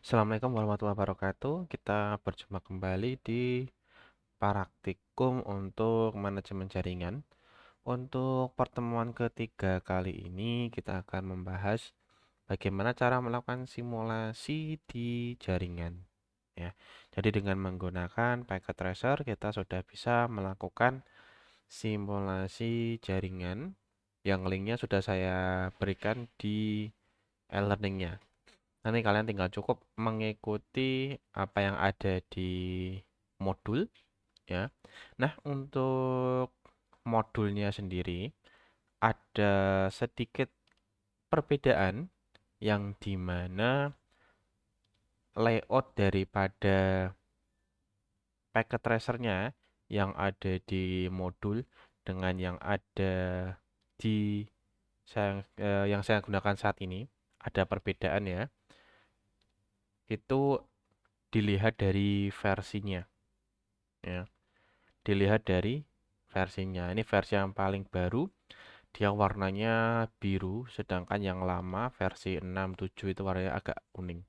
Assalamualaikum warahmatullahi wabarakatuh. Kita berjumpa kembali di praktikum untuk manajemen jaringan. Untuk pertemuan ketiga kali ini kita akan membahas bagaimana cara melakukan simulasi di jaringan. Ya, jadi dengan menggunakan packet tracer kita sudah bisa melakukan simulasi jaringan yang linknya sudah saya berikan di e-learningnya. Nanti kalian tinggal cukup mengikuti apa yang ada di modul ya. Nah, untuk modulnya sendiri ada sedikit perbedaan yang dimana layout daripada packet tracernya yang ada di modul dengan yang ada di yang saya gunakan saat ini ada perbedaan ya. Itu dilihat dari versinya ya. Dilihat dari versinya. Ini versi yang paling baru, dia warnanya biru, sedangkan yang lama versi 6, 7 itu warnanya agak kuning.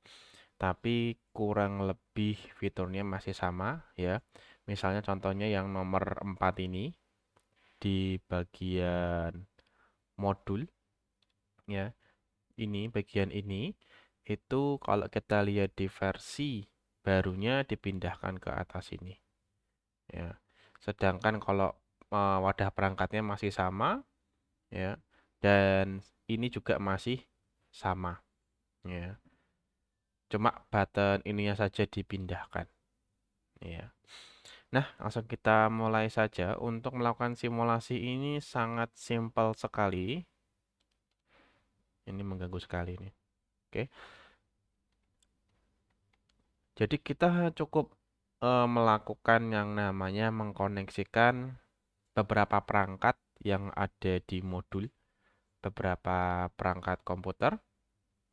Tapi kurang lebih fiturnya masih sama ya. Misalnya contohnya yang nomor 4 ini di bagian modul ya. Ini bagian ini itu kalau kita lihat di versi barunya dipindahkan ke atas ini ya. Sedangkan kalau wadah perangkatnya masih sama ya dan ini juga masih sama ya. Cuma button ininya saja dipindahkan ya. Nah, langsung kita mulai saja. Untuk melakukan simulasi ini sangat simpel sekali. Ini mengganggu sekali nih. Oke. Jadi kita cukup melakukan yang namanya mengkoneksikan beberapa perangkat yang ada di modul, beberapa perangkat komputer.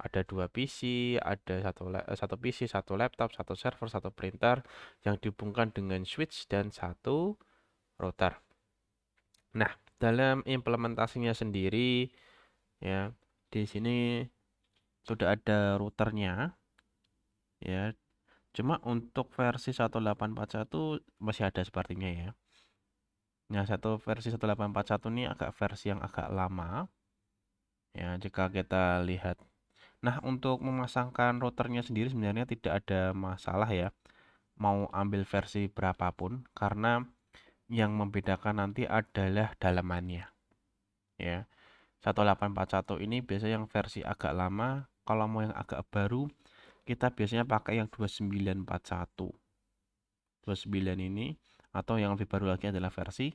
Ada dua PC, ada satu PC, satu laptop, satu server, satu printer yang dihubungkan dengan switch dan satu router. Nah, dalam implementasinya sendiri ya, di sini sudah ada routernya ya. Cuma untuk versi 1841 masih ada sepertinya ya. Nah, versi 1841 ini agak versi yang agak lama ya jika kita lihat. Nah, untuk memasangkan routernya sendiri sebenarnya tidak ada masalah ya. Mau ambil versi berapapun karena yang membedakan nanti adalah dalamannya ya. 1841 ini biasanya yang versi agak lama, kalau mau yang agak baru kita biasanya pakai yang 2941. 29 ini atau yang lebih baru lagi adalah versi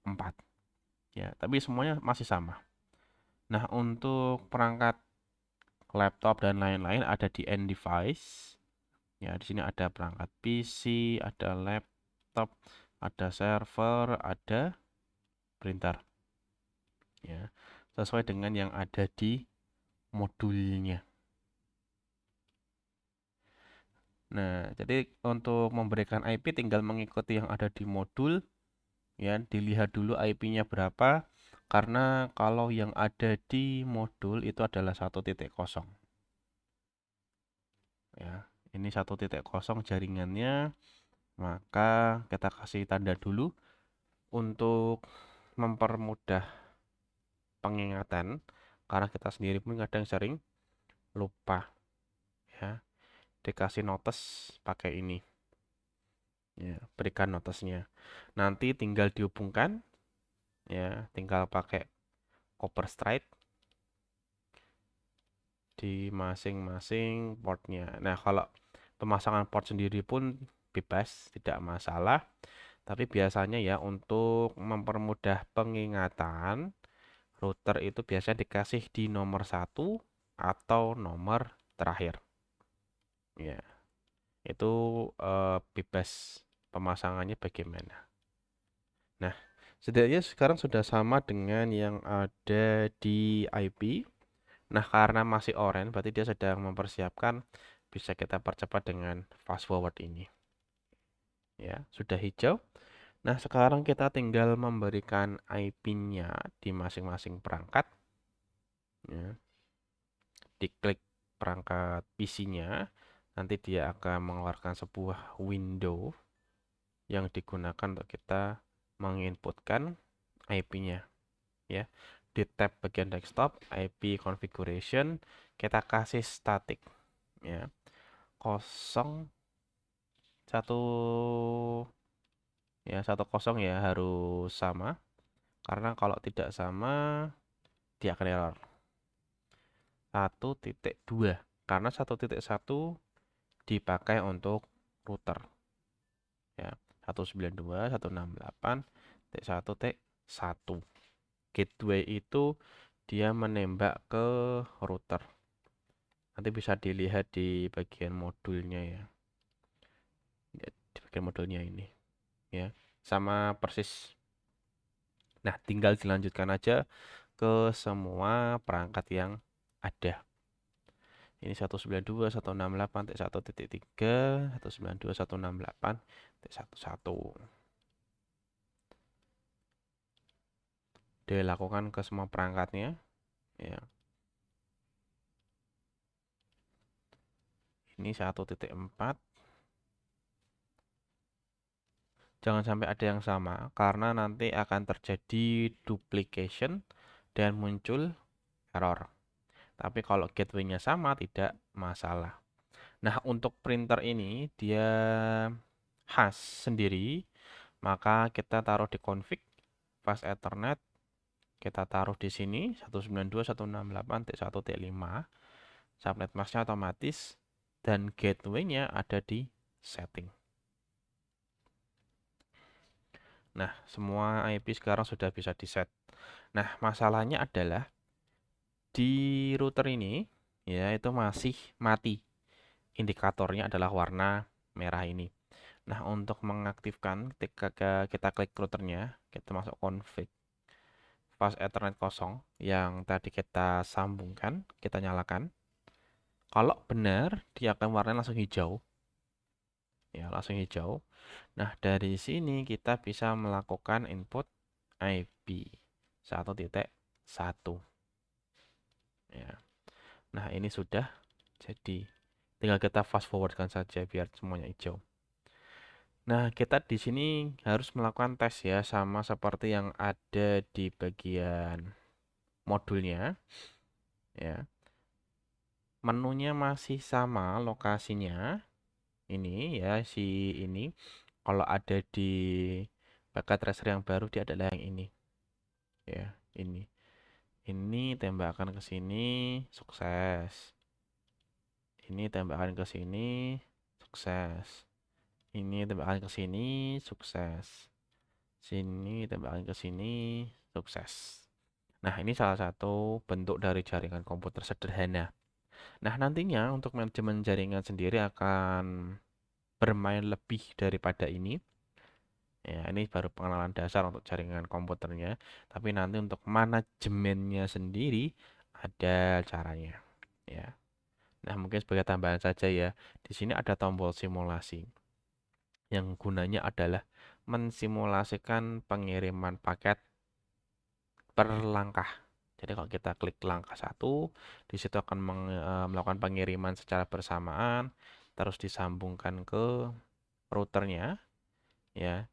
4 ya, tapi semuanya masih sama. Nah, untuk perangkat laptop dan lain-lain ada di end device. Ya, di sini ada perangkat PC, ada laptop, ada server, ada printer. Ya, sesuai dengan yang ada di modulnya. Nah, jadi untuk memberikan IP tinggal mengikuti yang ada di modul, ya, dilihat dulu IP-nya berapa, karena kalau yang ada di modul itu adalah 1.0. Ya, ini 1.0 jaringannya, maka kita kasih tanda dulu untuk mempermudah pengingatan, karena kita sendiri pun kadang sering lupa, ya. Dikasih notes pakai ini. Ya, berikan notesnya. Nanti tinggal dihubungkan, ya, tinggal pakai copper stride di masing-masing portnya. Nah, kalau pemasangan port sendiri pun bebas, tidak masalah. Tapi biasanya ya untuk mempermudah pengingatan, router itu biasanya dikasih di nomor 1 atau nomor terakhir. Ya, itu bebas pemasangannya bagaimana. Nah, setidaknya sekarang sudah sama dengan yang ada di IP. Nah, karena masih orange, berarti dia sedang mempersiapkan bisa kita percepat dengan fast forward ini. Ya, sudah hijau. Nah, sekarang kita tinggal memberikan IP-nya di masing-masing perangkat. Ya. Diklik perangkat PC-nya, nanti dia akan mengeluarkan sebuah window yang digunakan untuk kita menginputkan IP-nya ya. Di tab bagian desktop IP configuration kita kasih static ya. 0 1 ya harus sama, karena kalau tidak sama dia akan error. 1.2 karena 1.1 dipakai untuk router ya. 192.168.1.1 gateway itu dia menembak ke router. Nanti bisa dilihat di bagian modulnya ya. Di bagian modulnya ini ya. Sama persis. Nah, tinggal dilanjutkan aja ke semua perangkat yang ada. Ini 192.168.1.3, 192.168.11. Dilakukan ke semua perangkatnya ya. Ini 1.4. Jangan sampai ada yang sama karena nanti akan terjadi duplication dan muncul error. Tapi kalau gateway-nya sama tidak masalah. Nah, untuk printer ini dia khas sendiri, maka kita taruh di config fast ethernet, kita taruh di sini 192.168.1.5, subnet masknya otomatis, dan gateway-nya ada di setting. Nah, semua IP sekarang sudah bisa di-set. Nah, masalahnya adalah di router ini ya itu masih mati. Indikatornya adalah warna merah ini. Nah, untuk mengaktifkan ketika kita klik routernya, kita masuk config fast ethernet kosong yang tadi kita sambungkan, kita nyalakan. Kalau benar, dia akan warnanya langsung hijau. Ya, langsung hijau. Nah, dari sini kita bisa melakukan input IP 1.1 ya. Nah, ini sudah jadi. Tinggal kita fast forwardkan saja biar semuanya hijau. Nah, kita di sini harus melakukan tes ya, sama seperti yang ada di bagian modulnya ya. Menunya masih sama lokasinya. Ini ya si ini. Kalau ada di paket tracer yang baru dia adalah yang ini. Ya, ini. Ini tembakan ke sini, sukses. Ini tembakan ke sini, sukses. Ini tembakan ke sini, sukses. Sini tembakan ke sini, sukses. Nah, ini salah satu bentuk dari jaringan komputer sederhana. Nah, nantinya untuk manajemen jaringan sendiri akan bermain lebih daripada ini. Ya, ini baru pengenalan dasar untuk jaringan komputernya. Tapi nanti untuk manajemennya sendiri ada caranya. Ya. Nah, mungkin sebagai tambahan saja ya. Di sini ada tombol simulasi. Yang gunanya adalah mensimulasikan pengiriman paket per langkah. Jadi kalau kita klik langkah 1, di situ akan melakukan pengiriman secara bersamaan, terus disambungkan ke routernya, ya.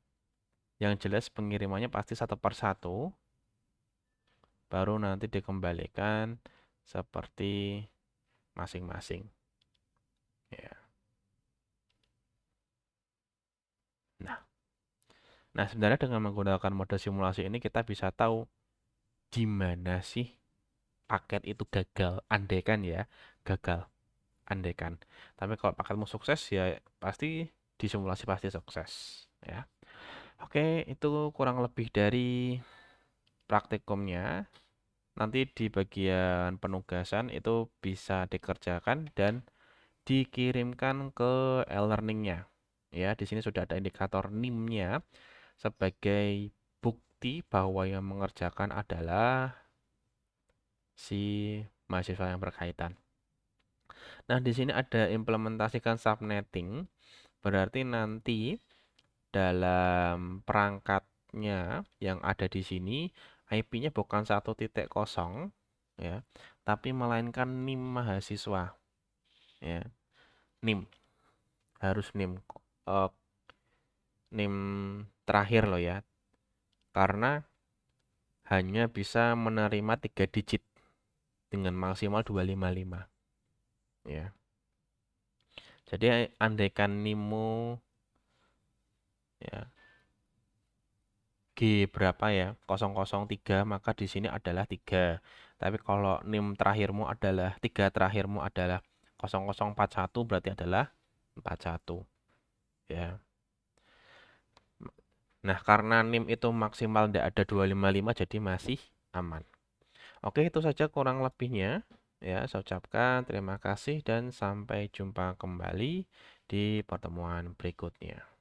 Yang jelas pengirimannya pasti 1 per 1, baru nanti dikembalikan seperti masing-masing. Ya. Nah, sebenarnya dengan menggunakan mode simulasi ini kita bisa tahu di mana sih paket itu gagal, andaikan ya, gagal, andaikan. Tapi kalau paketmu sukses ya pasti di simulasi pasti sukses, ya. Oke, itu kurang lebih dari praktikumnya. Nanti di bagian penugasan itu bisa dikerjakan dan dikirimkan ke e-learningnya. Ya, di sini sudah ada indikator NIM-nya sebagai bukti bahwa yang mengerjakan adalah si mahasiswa yang berkaitan. Nah, di sini ada implementasikan subnetting, berarti nanti dalam perangkatnya yang ada di sini IP-nya bukan 1.0 ya, tapi melainkan NIM mahasiswa ya. NIM. Harus NIM. NIM terakhir loh ya. Karena hanya bisa menerima 3 digit dengan maksimal 255. Ya. Jadi andaikan NIMmu ya G berapa ya? 003, maka di sini adalah 3. Tapi kalau NIM terakhirmu adalah 3 terakhirmu adalah 0041, berarti adalah 41. Ya. Nah, karena NIM itu maksimal tidak ada 255, jadi masih aman. Oke, itu saja kurang lebihnya. Ya, saya ucapkan terima kasih dan sampai jumpa kembali di pertemuan berikutnya.